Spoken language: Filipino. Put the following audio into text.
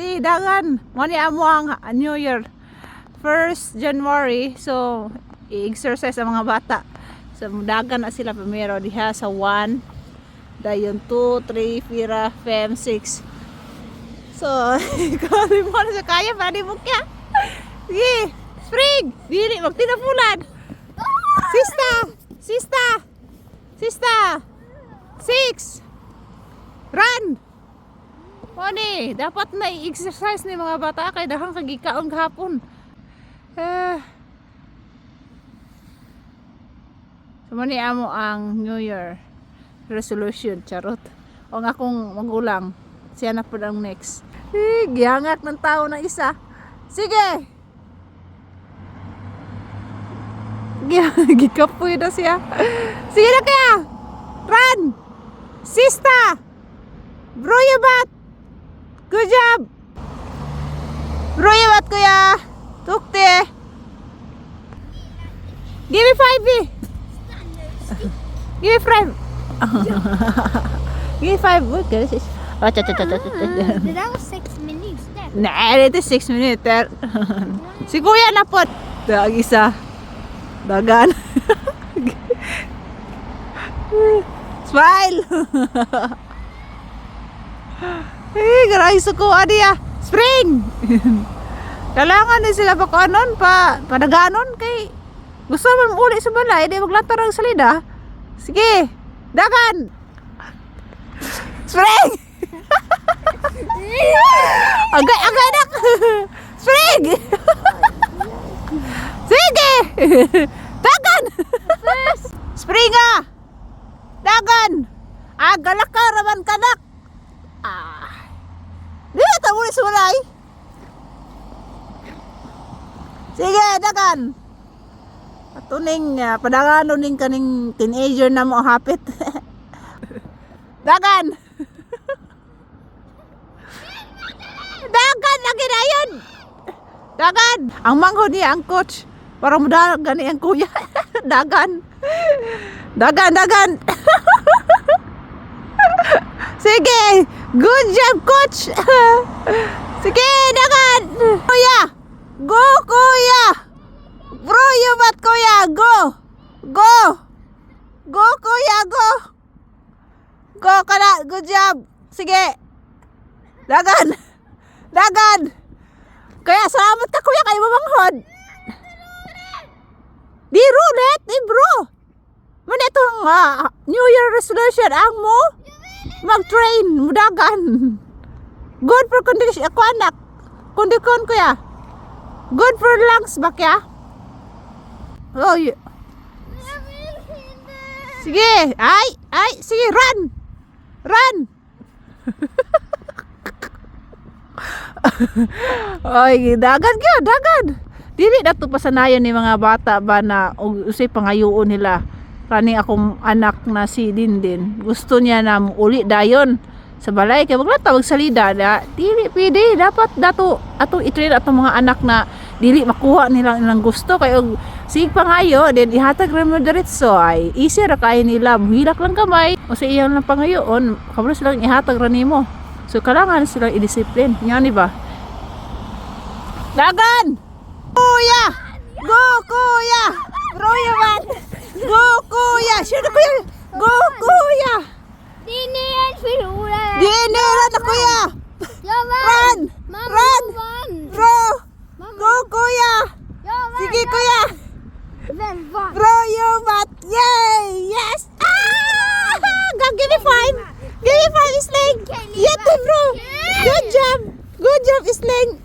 Si dagan, mo ni amo ang New Year. 1st January, so i-exercise ang mga bata. So dagan na sila primero diha sa 1, dayon 2, 3, 4, 5, 6. So, kali mo na sa kaya para di mukya. Sige, spring! Dili, magtinapulan. Sista! 6! Run! Pwede, dapat na i-exercise ni mga bata kay dahang kagikaon kahapon. Sumani amo ang New Year resolution, charot. O nga akong magulang, siya na po ang next. Gihangak ng tao na isa. Sige! Gikapoy na siya. Sige na kaya! Run! Sista! Broyabat! Good job! Broyabat kuya! Tukte! Give me 5 eh! Give me 5! Give me 5! What good is this? That was 6 minutes there. Nah, it is 6 minutes. Si kuya na po. Ang isa. Dagan. Smile! Garay sa kuha niya. Spring! Kailangan din sila pakanon padaganon kay gusto man uli sa balay, di maglantar ang salida. Sige, dagan! Spring! Agay nak! Spring! Sige! Dagan! Spring ah! Dagan! Galak ka raman kanak! Di ito muli sulay! Sige, dagan! Patuning, padangano ning kaning teenager na mo hapit. Dagan! Dagan lagi na yun! Dagan! Ang mangho niya, ang coach. Parang dagan niya ang kuya. Dagan! Dagan! Sige! Good job, coach! Sige, dagan! Kuya! Go, kuya! Bro, you bat kuya! Go! Go! Go, kuya! Go! Go ka na! Good job! Sige! Dagan! Dagan! Kaya salamat ka kuya kayo mamanghod! Di rulet! Di bro! Man itong New Year resolution ang mo mag-train! Mudagan! Good for condition ako anak! Kondikon kuya! Good for lungs ba kaya? Oh, sige! Ay! Sige! Run! Run! Ay, dagan! Dili na ito pasanayan ni mga bata ba na usay pangayuon nila. Kani akong anak na si Dindin. Gusto niya na uli dayon sa balay. Kaya maglatawag salida na dili pwede. Dapat dato atong itrain atong mga anak na dili makuha nilang gusto. Kaya sige pangayo, then ihatag rin mo diretso ay easy ra kaya nila. Muhilak lang kamay. O sa iyang lang pangayoon, kabalo silang ihatag rin mo. So kailangan silang i-discipline. Yan ba? Dagan! Kuya! Go kuya! Roya man! Go kuya! Sure na kuya! Go kuya! Dinihan filura. Dinihan na kuya! Run! Run! Bro! Go kuya! Sige kuya! Bro, you mat! Yay! Yes! Give me 5! Give me 5 sling! Yet bro! Good job! Good job, sling!